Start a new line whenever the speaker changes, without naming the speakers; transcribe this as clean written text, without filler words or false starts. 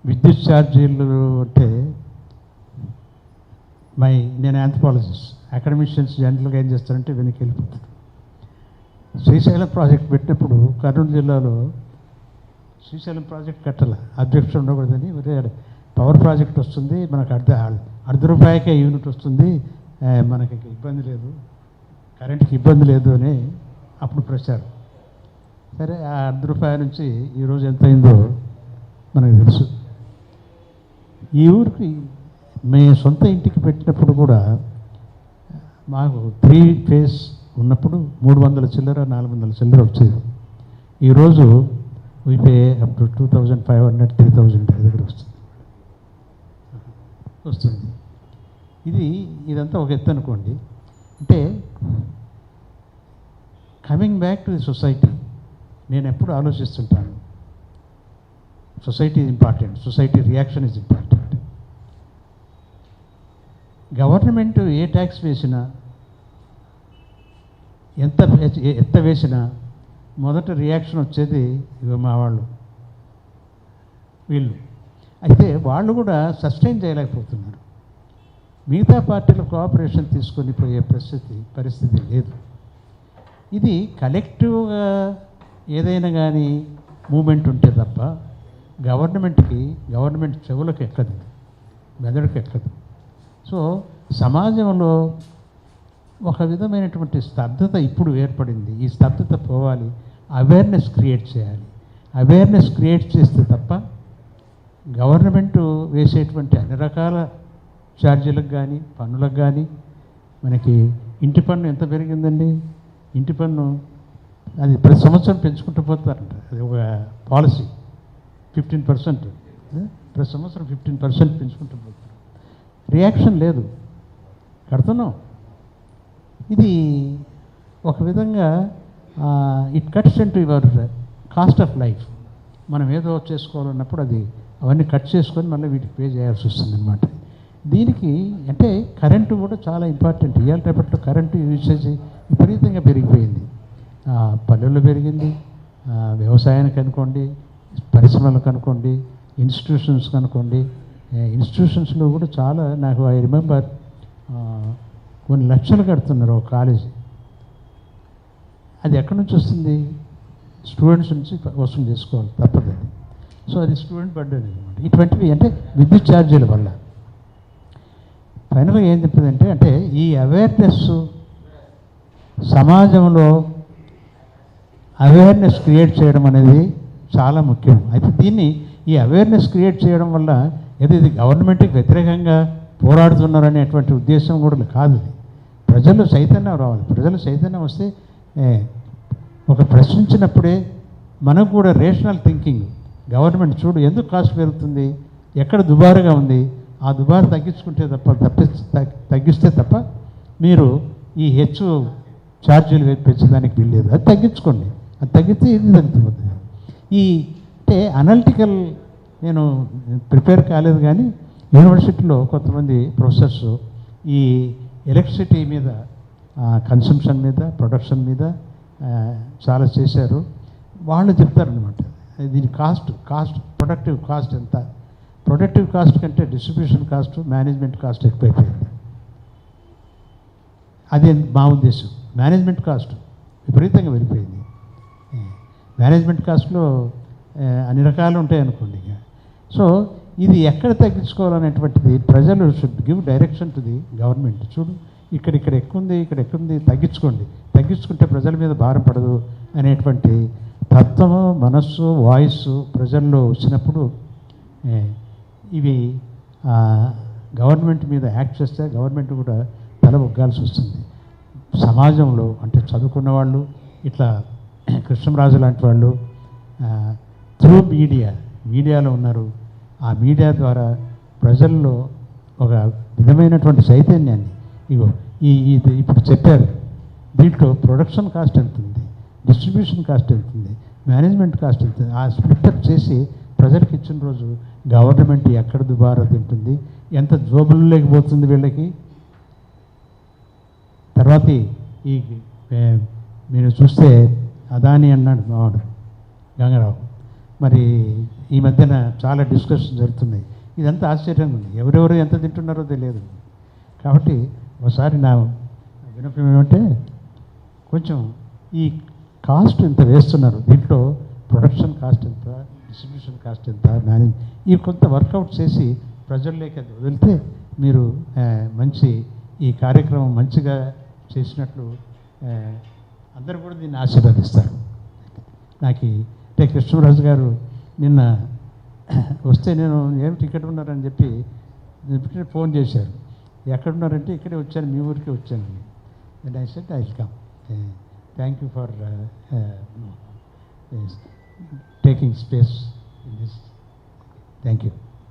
విద్యుత్ ఛార్జీలు అంటే నేను ఆంథ్రోపాలజిస్ట్. అకాడమిషియన్స్ జనరల్గా ఏం చేస్తారంటే వెనక్కి వెళ్ళిపోతారు. శ్రీశైలం ప్రాజెక్ట్ పెట్టినప్పుడు కర్నూలు జిల్లాలో శ్రీశైలం ప్రాజెక్ట్ కట్టాల, అబ్జెక్షన్ ఉండకూడదని, పవర్ ప్రాజెక్ట్ వస్తుంది మనకు అర్ధ రూపాయకే యూనిట్ వస్తుంది, మనకి ఇబ్బంది లేదు, కరెంట్కి ఇబ్బంది లేదు అని అప్పుడు ప్రచారం. సరే, ఆ ₹1 నుంచి ఈరోజు ఎంత అయిందో మనకు తెలుసు. ఈ ఊరికి మే సొంత ఇంటికి పెట్టినప్పుడు కూడా మాకు 3 ఫేజ్ ఉన్నప్పుడు 300 చిల్లర 400 చిల్లర వచ్చేది. ఈరోజు వీపే అప్ టు 2500 3000 దగ్గర వస్తుంది. ఇదంతా ఒక ఎత్తు అనుకోండి. అంటే coming back to the society, నేను ఎప్పుడు ఆలోచిస్తుంటాను, society is important, society reaction is important. Government ఏ ట్యాక్స్ వేసినా, ఎంత వేసినా మొదట రియాక్షన్ వచ్చేది మా వీళ్ళు. అయితే వాళ్ళు కూడా సస్టైన్ చేయలేకపోతున్నారు. మిగతా పార్టీల కోఆపరేషన్ తీసుకొని పోయే పరిస్థితి లేదు. ఇది కలెక్టివ్గా ఏదైనా కానీ మూమెంట్ ఉంటే తప్ప గవర్నమెంట్ చెవులకు ఎక్కదు, మెదడుకు ఎక్కదు. సో సమాజంలో ఒక విధమైనటువంటి స్తబ్దత ఇప్పుడు ఏర్పడింది. ఈ స్తబ్దత పోవాలి, అవేర్నెస్ క్రియేట్ చేయాలి. అవేర్నెస్ క్రియేట్ చేస్తే తప్ప గవర్నమెంటు వేసేటువంటి అన్ని రకాల ఛార్జీలకు కానీ పన్నులకు కానీ, మనకి ఇంటి పన్ను ఎంత పెరిగిందండి, ఇంటి పన్ను అది ప్రతి సంవత్సరం పెంచుకుంటూ పోతారంట. అది ఒక పాలసీ. 15%, ప్రతి సంవత్సరం 15% పెంచుకుంటూ పోతారు. రియాక్షన్ లేదు, కడుతున్నాం. ఇది ఒక విధంగా it cuts into your cost of life. మనం ఏదో చేసుకోవాలన్నప్పుడు అవన్నీ కట్ చేసుకొని మళ్ళీ వీటికి పే చేయాల్సి వస్తుంది అనమాట. దీనికి అంటే కరెంటు కూడా చాలా ఇంపార్టెంట్. ఇవాళ రేపట్లో కరెంటు యూసేజ్ విపరీతంగా పెరిగిపోయింది. పల్లెల్లో పెరిగింది, వ్యవసాయానికి అనుకోండి, పరిశ్రమలకు అనుకోండి, ఇన్స్టిట్యూషన్స్కి అనుకోండి. ఇన్స్టిట్యూషన్స్లో కూడా చాలా, నాకు ఐ రిమెంబర్ కొన్ని లక్షలు కడుతున్నారు ఒక కాలేజీ. అది ఎక్కడి నుంచి వస్తుంది? స్టూడెంట్స్ నుంచి వసూలు చేసుకోవాలి, తప్పదండి. సో అది స్టూడెంట్ బర్డెన్ అనమాట. ఇటువంటివి అంటే విద్యుత్ ఛార్జీల వల్ల. ఫైనల్గా ఏం చెప్తుందంటే, అంటే ఈ అవేర్నెస్ సమాజంలో అవేర్నెస్ క్రియేట్ చేయడం అనేది చాలా ముఖ్యం. అయితే ఈ అవేర్నెస్ క్రియేట్ చేయడం వల్ల ఇది గవర్నమెంట్కి వ్యతిరేకంగా పోరాడుతున్నారనేటువంటి ఉద్దేశం కూడా కాదు. ప్రజలు చైతన్యం రావాలి. ప్రజలు చైతన్యం వస్తే ఒక ప్రశ్నించినప్పుడే మనకు కూడా రేషనల్ థింకింగ్, గవర్నమెంట్ చూడు ఎందుకు కాస్ట్ పెరుగుతుంది, ఎక్కడ దుబారుగా ఉంది, ఆ దుబారు తగ్గిస్తే తప్ప మీరు ఈ హెచ్చు ఛార్జీలు పెంచడానికి వీల్లేదు. అది తగ్గించుకోండి, అది తగ్గితే ఇది తగ్గుతుంది. అంటే అనలిటికల్ నేను ప్రిపేర్ కాలేదు, కానీ యూనివర్సిటీలో కొంతమంది ప్రొఫెసర్స్ ఈ ఎలక్ట్రిసిటీ మీద, కన్సంప్షన్ మీద, ప్రొడక్షన్ మీద చాలా చేశారు. వాళ్ళు చెప్తారనమాట, దీని కాస్ట్ ప్రొడక్టివ్ కాస్ట్ ఎంత, ప్రొడక్టివ్ కాస్ట్ కంటే డిస్ట్రిబ్యూషన్ కాస్ట్, మేనేజ్మెంట్ కాస్ట్ ఎక్కువైపోయింది. అది మా ఉద్దేశం. మేనేజ్మెంట్ కాస్ట్ విపరీతంగా వెళ్ళిపోయింది. మేనేజ్మెంట్ కాస్ట్లో అన్ని రకాలు ఉంటాయి అనుకోండి. సో ఇది ఎక్కడ తగ్గించుకోవాలనేటువంటిది ప్రజలు should give direction to the government. చూడు ఇక్కడ ఎక్కువ ఉంది, ఇక్కడ ఎక్కువ ఉంది, తగ్గించుకుంటే ప్రజల మీద భారం పడదు అనేటువంటి తత్వము, మనస్సు, వాయిస్ ప్రజల్లో వచ్చినప్పుడు ఇవి గవర్నమెంట్ మీద యాక్ట్ చేస్తే గవర్నమెంట్ కూడా తల ఒగ్గాల్సి వస్తుంది. సమాజంలో అంటే చదువుకున్న వాళ్ళు, ఇట్లా కృష్ణరాజు లాంటి వాళ్ళు త్రూ మీడియాలో ఉన్నారు. ఆ మీడియా ద్వారా ప్రజల్లో ఒక విధమైనటువంటి చైతన్యాన్ని ఇది ఇప్పుడు చెప్పారు. దీంట్లో ప్రొడక్షన్ కాస్ట్ ఎంత ఉంది, డిస్ట్రిబ్యూషన్ కాస్ట్ ఎంత ఉంది, మేనేజ్మెంట్ కాస్ట్ ఎంత ఉంది, ఆ స్ప్లిట్ చేసి ప్రజలకు ఇచ్చిన రోజు గవర్నమెంట్ ఎక్కడ దుబారా తింటుంది, ఎంత జోబులు లేకపోతుంది వీళ్ళకి. తర్వాత మీరు చూస్తే అదాని అన్నాడు మావాడు గంగారావు, మరి ఈ మధ్యన చాలా డిస్కషన్ జరుగుతున్నాయి. ఇదంతా ఆశ్చర్యంగా ఉంది. ఎవరెవరు ఎంత తింటున్నారో తెలియదు. కాబట్టి ఒకసారి నా వినపం ఏమంటే కొంచెం ఈ కాస్ట్ ఎంత వేస్తున్నారు, దీంట్లో ప్రొడక్షన్ కాస్ట్ ఎంత, డిస్ట్రిబ్యూషన్ కాస్ట్ ఎంత, మేనేజ్ ఇవి కొంత వర్కౌట్ చేసి ప్రజల్లోకి అది వదిలితే మీరు మంచి ఈ కార్యక్రమం మంచిగా చేసినట్లు అందరూ కూడా దీన్ని ఆశీర్వదిస్తారు. నాకు అంటే కృష్ణరాజు గారు నిన్న వస్తే నేను ఏం టికెట్ ఉన్నారని చెప్పి ఫోన్ చేశారు. ఎక్కడున్నారంటే ఇక్కడే వచ్చాను, మీ ఊరికే వచ్చానండి. And I said I will come. Thank you for taking space in this. Thank you.